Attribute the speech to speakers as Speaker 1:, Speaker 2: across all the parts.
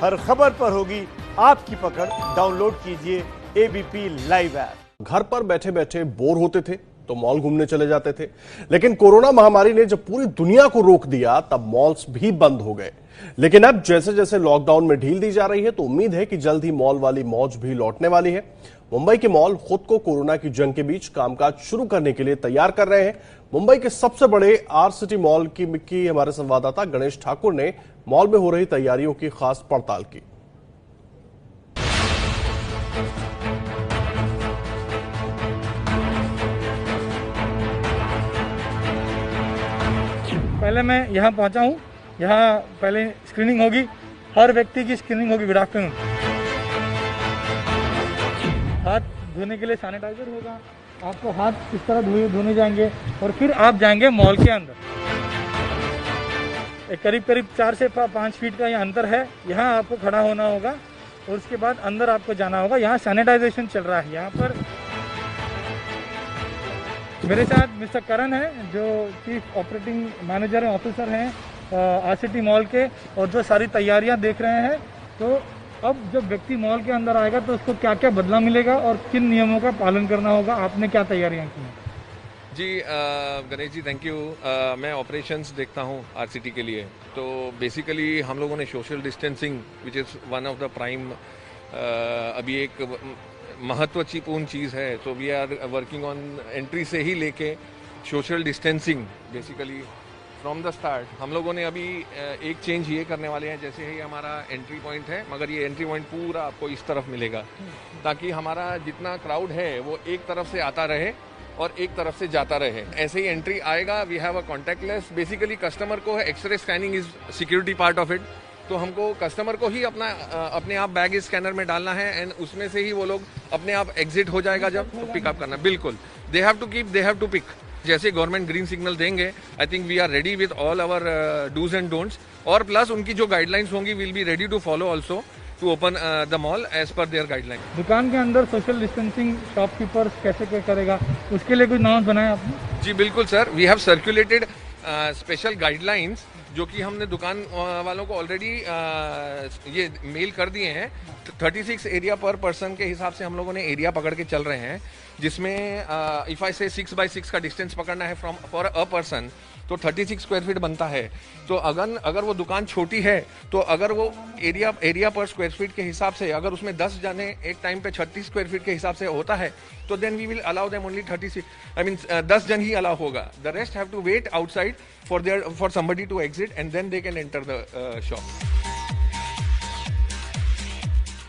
Speaker 1: हर खबर पर होगी आपकी पकड़। डाउनलोड कीजिए एबीपी लाइव ऐप।
Speaker 2: घर पर बैठे बैठे बोर होते थे तो मॉल घूमने चले जाते थे, लेकिन कोरोना महामारी ने जब पूरी दुनिया को रोक दिया तब मॉल्स भी बंद हो गए। लेकिन अब जैसे जैसे लॉकडाउन में ढील दी जा रही है तो उम्मीद है कि जल्द ही मॉल वाली मौज भी लौटने वाली है। मुंबई के मॉल खुद को कोरोना की जंग के बीच कामकाज शुरू करने के लिए तैयार कर रहे हैं। मुंबई के सबसे बड़े आर सिटी मॉल की हमारे संवाददाता गणेश ठाकुर ने मॉल में हो रही तैयारियों की खास पड़ताल की।
Speaker 3: पहले मैं यहाँ पहुँचा हूँ। यहाँ पहले स्क्रीनिंग होगी, हर व्यक्ति की स्क्रीनिंग होगी। Good afternoon. हाथ धोने के लिए सैनिटाइजर होगा, आपको हाथ इस तरह धोने जाएंगे और फिर आप जाएंगे मॉल के अंदर। एक करीब 4 से 5 फीट का ये अंतर है। यहाँ आपको खड़ा होना होगा और उसके बाद अंदर आपको जाना होगा। यहाँ सैनिटाइजेशन चल रहा है। यहाँ पर मेरे साथ मिस्टर करण है, जो चीफ ऑपरेटिंग मैनेजर हैं, ऑफिसर हैं आरसीटी मॉल के, और जो सारी तैयारियां देख रहे हैं। तो अब जब व्यक्ति मॉल के अंदर आएगा तो उसको क्या क्या बदलाव मिलेगा और किन नियमों का पालन करना होगा, आपने क्या तैयारियां की हैं?
Speaker 4: जी गणेश जी, थैंक यू। मैं ऑपरेशंस देखता हूँ आरसीटी के लिए। तो बेसिकली हम लोगों ने social distancing which is one of the prime अभी एक महत्वपूर्ण चीज़ है। तो we are working on entry से ही लेके social distancing basically from the start. हम लोगों ने अभी एक चेंज ये करने वाले हैं, जैसे ही हमारा एंट्री पॉइंट है, मगर ये एंट्री पॉइंट पूरा आपको इस तरफ मिलेगा, ताकि हमारा जितना क्राउड है वो एक तरफ से आता रहे और एक तरफ से जाता रहे। ऐसे ही एंट्री आएगा। We have a contactless. Basically customer को x-ray scanning is security part of it. तो हमको कस्टमर को ही अपने आप बैग स्कैनर में डालना है एंड उसमें से ही वो लोग अपने आप एग्जिट हो जाएगा जब पिकअप करना। बिल्कुल, दे हैव टू पिक। जैसे गवर्नमेंट ग्रीन सिग्नल देंगे, I think we are ready with all our dos and don'ts, और प्लस उनकी जो गाइडलाइंस होंगी will be ready to follow also to open the mall as per their guideline.
Speaker 3: दुकान के अंदर social distancing shopkeepers कैसे क्या करेगा, उसके लिए कुछ नॉर्म्स बनाए आपने?
Speaker 4: जी बिल्कुल sir, we have circulated special guidelines जो कि हमने दुकान वालों को ऑलरेडी ये मेल कर दिए हैं। 36 एरिया पर पर्सन के हिसाब से हम लोगों ने एरिया पकड़ के चल रहे हैं, जिसमें इफ आई से 6 बाय 6 का डिस्टेंस पकड़ना है फॉर अ पर्सन, तो 36 स्क्वायर फीट बनता है। तो अगर वो दुकान छोटी है तो अगर वो एरिया पर स्क्वायर फीट के हिसाब से अगर उसमें 10 जाने एक टाइम पे 36 स्क्वायर फीट के हिसाब से होता है, तो then we will allow them only 36, I mean 10 जन ही अलाउ होगा। The rest have to wait outside for somebody to exit and then they can enter the shop.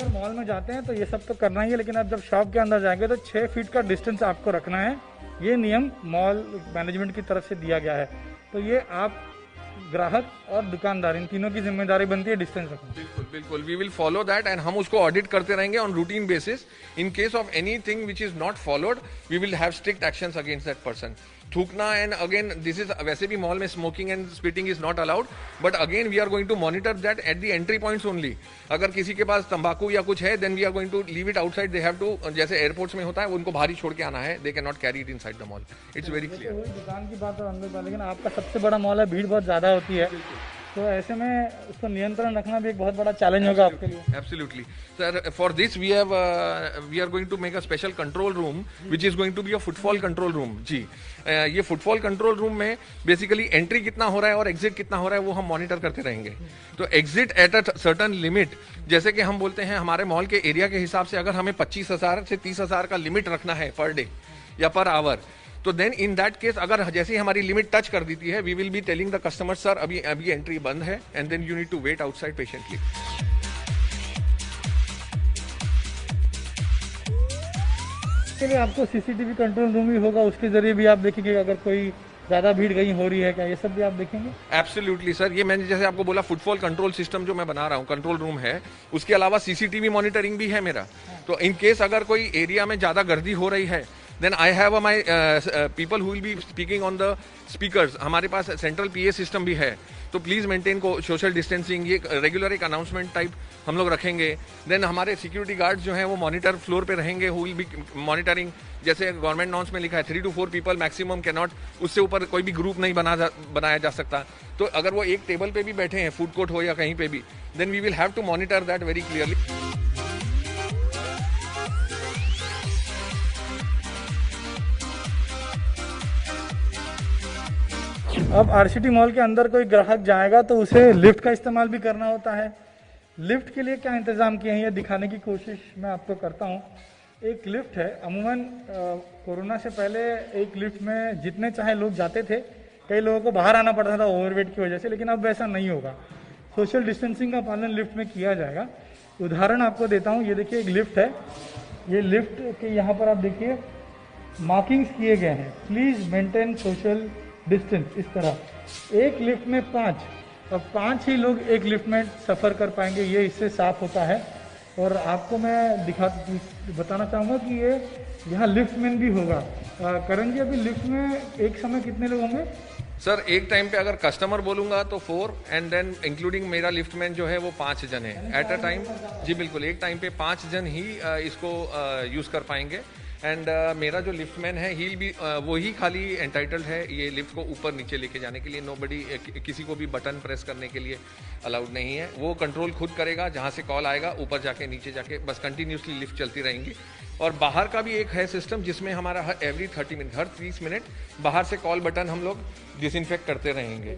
Speaker 3: अगर मॉल में जाते हैं तो ये सब तो करना ही है, लेकिन अब जब शॉप के अंदर जाएंगे तो 6 फीट का डिस्टेंस आपको रखना है। ये नियम मॉल मैनेजमेंट की तरफ से दिया गया है। तो ये आप ग्राहक और दुकानदार इन तीनों की जिम्मेदारी बनती है डिस्टेंस रखना।
Speaker 4: बिल्कुल बिल्कुल, we will follow that and हम उसको ऑडिट करते रहेंगे on routine basis. In case of anything which is not followed, we will have strict actions against that person. थूकना एंड अगेन दिस इज, वैसे भी मॉल में smoking and spitting is not allowed, but again we are going to monitor that at the entry points only. अगर किसी के पास तंबाकू या कुछ है, then we are going to leave it outside. They have to, जैसे एयरपोर्ट्स में होता है, उनको बाहर ही छोड़ के आना है। They can not carry it inside the mall. It's very clear.
Speaker 3: दुकान की बात और अंदर, लेकिन आपका सबसे बड़ा मॉल है, भीड़ बहुत ज्यादा होती है, तो ऐसे में उसको नियंत्रण रखना भी एक बहुत बड़ा चैलेंज होगा आपके लिए।
Speaker 4: Absolutely, sir. For this, we are going to make a special control room, which is going to be a footfall control room. जी, ये footfall control room में बेसिकली एंट्री कितना हो रहा है और एग्जिट कितना हो रहा है वो हम मॉनिटर करते रहेंगे। तो exit at a certain limit, जैसे कि हम बोलते हैं हमारे मॉल के एरिया के हिसाब से अगर हमें 25,000 से 30,000 का लिमिट रखना है पर डे या पर आवर, तो देन इन दैट केस अगर जैसे ही हमारी लिमिट टच कर देती है, we will be telling the customer, sir अभी एंट्री बंद है and then you need to wait outside patiently.
Speaker 3: इसके लिए आपको सीसीटीवी कंट्रोल रूम भी होगा, उसके जरिए भी आप देखेंगे अगर कोई ज्यादा भीड़ कहीं हो रही है क्या, ये सब भी आप देखेंगे?
Speaker 4: एब्सोल्युटली सर, ये मैंने जैसे आपको बोला फुटफॉल कंट्रोल सिस्टम जो मैं बना रहा हूँ, कंट्रोल रूम है, उसके अलावा सीसीटीवी मॉनिटरिंग भी है मेरा। तो इन केस अगर कोई एरिया में ज्यादा गर्दी हो रही है, then I have my people who will be speaking on the speakers. हमारे पास सेंट्रल पीए सिस्टम भी है, तो प्लीज़ मेंटेन को सोशल डिस्टेंसिंग, ये रेगुलर एक अनाउंसमेंट टाइप हम लोग रखेंगे। देन हमारे सिक्योरिटी गार्ड्स जो हैं वो मॉनिटर फ्लोर पे रहेंगे, हु विल बी मॉनिटरिंग। जैसे गवर्नमेंट नॉर्म्स में लिखा है 3 to 4 people maximum can not, उससे ऊपर कोई भी ग्रुप नहीं बनाया जा सकता। तो अगर वो एक टेबल पे भी बैठे हैं, फूड कोर्ट हो या कहीं पे भी, then we will have to monitor that very clearly.
Speaker 3: अब आरसीटी मॉल के अंदर कोई ग्राहक जाएगा तो उसे लिफ्ट का इस्तेमाल भी करना होता है। लिफ्ट के लिए क्या इंतज़ाम किए हैं ये दिखाने की कोशिश मैं आपको करता हूँ। एक लिफ्ट है, अमूमन कोरोना से पहले एक लिफ्ट में जितने चाहे लोग जाते थे, कई लोगों को बाहर आना पड़ता था ओवरवेट की वजह से, लेकिन अब वैसा नहीं होगा। सोशल डिस्टेंसिंग का पालन लिफ्ट में किया जाएगा। उदाहरण आपको देता हूँ, ये देखिए एक लिफ्ट है, ये लिफ्ट के यहाँ पर आप देखिए मार्किंग्स किए गए हैं, प्लीज़ मेंटेन सोशल डिस्टेंस। इस तरह एक लिफ्ट में 5, अब 5 ही लोग एक लिफ्ट में सफ़र कर पाएंगे, ये इससे साफ होता है। और आपको मैं बताना चाहूँगा कि ये यहाँ लिफ्टमैन भी होगा। करण जी, अभी लिफ्ट में एक समय कितने लोग होंगे?
Speaker 4: सर एक टाइम पे अगर कस्टमर बोलूंगा तो 4 एंड देन इंक्लूडिंग मेरा लिफ्टमैन जो है वो 5 जन है एट अ टाइम। जी बिल्कुल, एक टाइम पे 5 जन ही इसको यूज़ कर पाएंगे। एंड मेरा जो लिफ्टमैन है ही भी वही खाली एंटाइटल्ड है ये लिफ्ट को ऊपर नीचे लेके जाने के लिए। नोबडी किसी को भी बटन प्रेस करने के लिए अलाउड नहीं है। वो कंट्रोल खुद करेगा, जहाँ से कॉल आएगा ऊपर जाके नीचे जाके बस कंटिन्यूसली लिफ्ट चलती रहेंगी। और बाहर का भी एक है सिस्टम जिसमें हमारा एवरी 30 मिनट, हर 30 मिनट बाहर से कॉल बटन हम लोग डिसइंफेक्ट करते रहेंगे।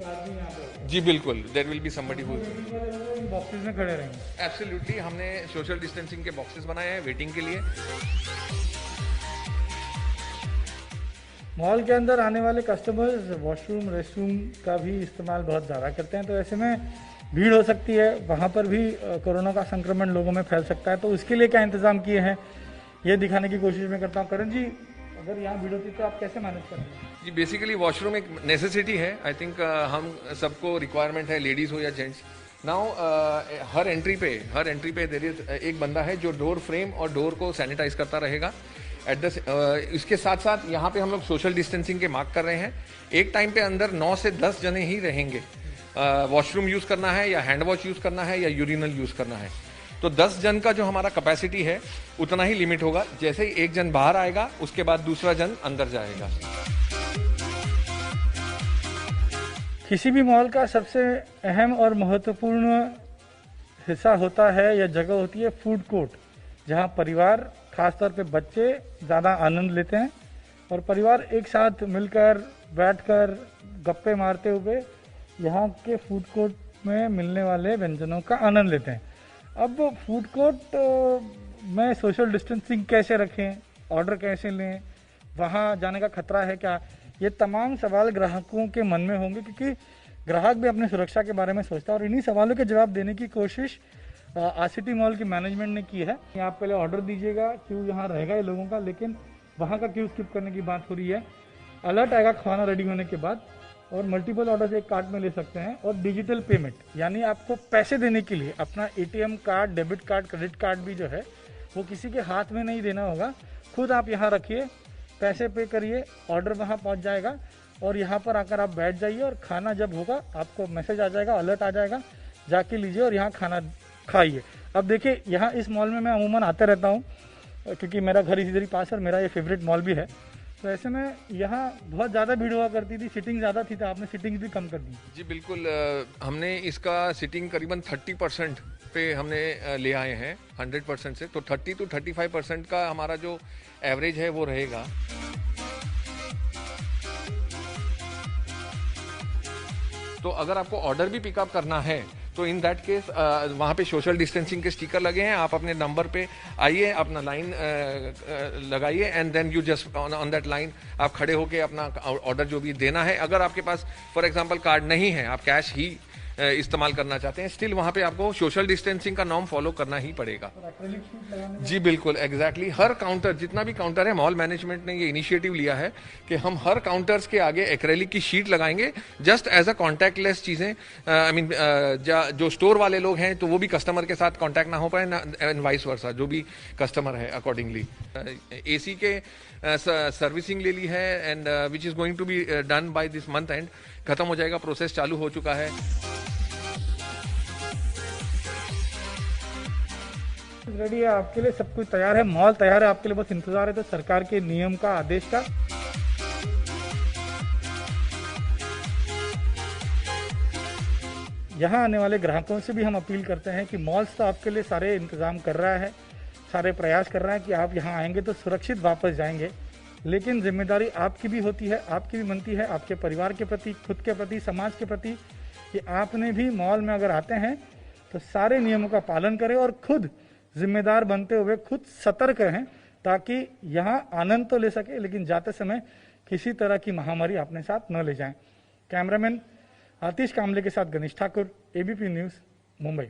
Speaker 4: जी बिल्कुल, there will be somebody who
Speaker 3: boxes में खड़े रहेंगे।
Speaker 4: एब्सोल्युटली, हमने सोशल डिस्टेंसिंग के बॉक्सेस बनाए हैं वेटिंग के लिए।
Speaker 3: मॉल के अंदर आने वाले कस्टमर्स वॉशरूम रेस्टरूम का भी इस्तेमाल बहुत ज़्यादा करते हैं, तो ऐसे में भीड़ हो सकती है, वहाँ पर भी कोरोना का संक्रमण लोगों में फैल सकता है। तो उसके लिए क्या इंतज़ाम किए हैं ये दिखाने की कोशिश में करता हूँ। करण जी, अगर यहाँ भीड़ होती तो आप कैसे मैनेज करेंगे?
Speaker 4: जी बेसिकली वॉशरूम एक नेसेसिटी है। आई थिंक हम सबको रिक्वायरमेंट है, लेडीज़ हो या जेंट्स। नाउ हर एंट्री पे देयर इज एक बंदा है जो डोर फ्रेम और डोर को सैनिटाइज करता रहेगा। इसके साथ साथ यहाँ पे हम लोग सोशल डिस्टेंसिंग के मार्क कर रहे हैं। एक टाइम पे अंदर 9 से 10 जने ही रहेंगे। वॉशरूम यूज़ करना है या हैंड वॉश यूज़ करना है या यूरिनल यूज़ करना है, तो 10 जन का जो हमारा कैपेसिटी है उतना ही लिमिट होगा। जैसे ही एक जन बाहर आएगा उसके बाद दूसरा जन अंदर जाएगा।
Speaker 3: किसी भी मॉल का सबसे अहम और महत्वपूर्ण हिस्सा होता है या जगह होती है फूड कोर्ट, जहाँ परिवार खासतौर पे बच्चे ज़्यादा आनंद लेते हैं और परिवार एक साथ मिलकर बैठकर गप्पे मारते हुए यहाँ के फूड कोर्ट में मिलने वाले व्यंजनों का आनंद लेते हैं। अब फूड कोर्ट में सोशल डिस्टेंसिंग कैसे रखें, ऑर्डर कैसे लें, वहाँ जाने का खतरा है क्या, ये तमाम सवाल ग्राहकों के मन में होंगे, क्योंकि ग्राहक भी अपनी सुरक्षा के बारे में सोचता है। और इन्हीं सवालों के जवाब देने की कोशिश आरसीटी मॉल की मैनेजमेंट ने की है। आप पहले ऑर्डर दीजिएगा, क्यों यहाँ रहेगा ये लोगों का, लेकिन वहाँ का क्यों स्किप करने की बात हो रही है। अलर्ट आएगा खाना रेडी होने के बाद, और मल्टीपल ऑर्डर्स एक कार्ट में ले सकते हैं। और डिजिटल पेमेंट, यानी आपको पैसे देने के लिए अपना ATM card, debit card, credit card भी जो है वो किसी के हाथ में नहीं देना होगा। खुद आप यहाँ रखिए, पैसे पे करिए, ऑर्डर वहाँ पहुँच जाएगा और यहाँ पर आकर आप बैठ जाइए और खाना जब होगा आपको मैसेज आ जाएगा, अलर्ट आ जाएगा, जाके लीजिए और यहाँ खाना खाइए। अब देखिए, यहाँ इस मॉल में मैं अमूमन आते रहता हूँ क्योंकि मेरा घर इसी पास है और मेरा ये फेवरेट मॉल भी है। तो ऐसे में यहाँ बहुत ज़्यादा भीड़ हुआ करती थी, सिटिंग ज़्यादा थी, तो आपने सिटिंग्स भी कम कर दी।
Speaker 4: जी बिल्कुल, हमने इसका सिटिंग करीबन 30% पे हमने ले आए हैं 100% से। तो 30 to 35% का हमारा जो एवरेज है वो रहेगा। तो अगर आपको ऑर्डर भी पिकअप करना है तो इन दैट केस वहाँ पे सोशल डिस्टेंसिंग के स्टिकर लगे हैं। आप अपने नंबर पे आइए, अपना लाइन लगाइए and then you just on that line आप खड़े होके अपना ऑर्डर जो भी देना है। अगर आपके पास फॉर एग्जांपल कार्ड नहीं है, आप कैश ही इस्तेमाल करना चाहते हैं, स्टिल वहाँ पे आपको सोशल डिस्टेंसिंग का नॉर्म फॉलो करना ही पड़ेगा। जी बिल्कुल, एग्जैक्टली। हर काउंटर, जितना भी काउंटर है, मॉल मैनेजमेंट ने ये इनिशिएटिव लिया है कि हम हर काउंटर्स के आगे एक्रेलिक की शीट लगाएंगे, जस्ट एज अ कॉन्टैक्टलेस चीज़ें। आई मीन जो स्टोर वाले लोग हैं तो वो भी कस्टमर के साथ कॉन्टैक्ट ना हो पाए, एंड वाइस वर्सा, जो भी कस्टमर है अकॉर्डिंगली। एसी के सर्विसिंग ले ली है and which is going to be done by this month end. खत्म हो जाएगा, प्रोसेस चालू हो चुका है।
Speaker 3: रेडी है आपके लिए, सब कुछ तैयार है, मॉल तैयार है आपके लिए, बस इंतजार है तो सरकार के नियम का, आदेश का। यहाँ आने वाले ग्राहकों से भी हम अपील करते हैं कि मॉल्स तो आपके लिए सारे इंतजाम कर रहा है, सारे प्रयास कर रहा है कि आप यहाँ आएंगे तो सुरक्षित वापस जाएंगे, लेकिन जिम्मेदारी आपकी भी होती है, आपकी भी बनती है, आपके परिवार के प्रति, खुद के प्रति, समाज के प्रति, कि आपने भी मॉल में अगर आते हैं तो सारे नियमों का पालन करें और खुद जिम्मेदार बनते हुए खुद सतर्क रहें, ताकि यहाँ आनंद तो ले सके लेकिन जाते समय किसी तरह की महामारी अपने साथ न ले जाएं। कैमरामैन आतिश कामले के साथ गणेश ठाकुर, एबीपी न्यूज़, मुंबई।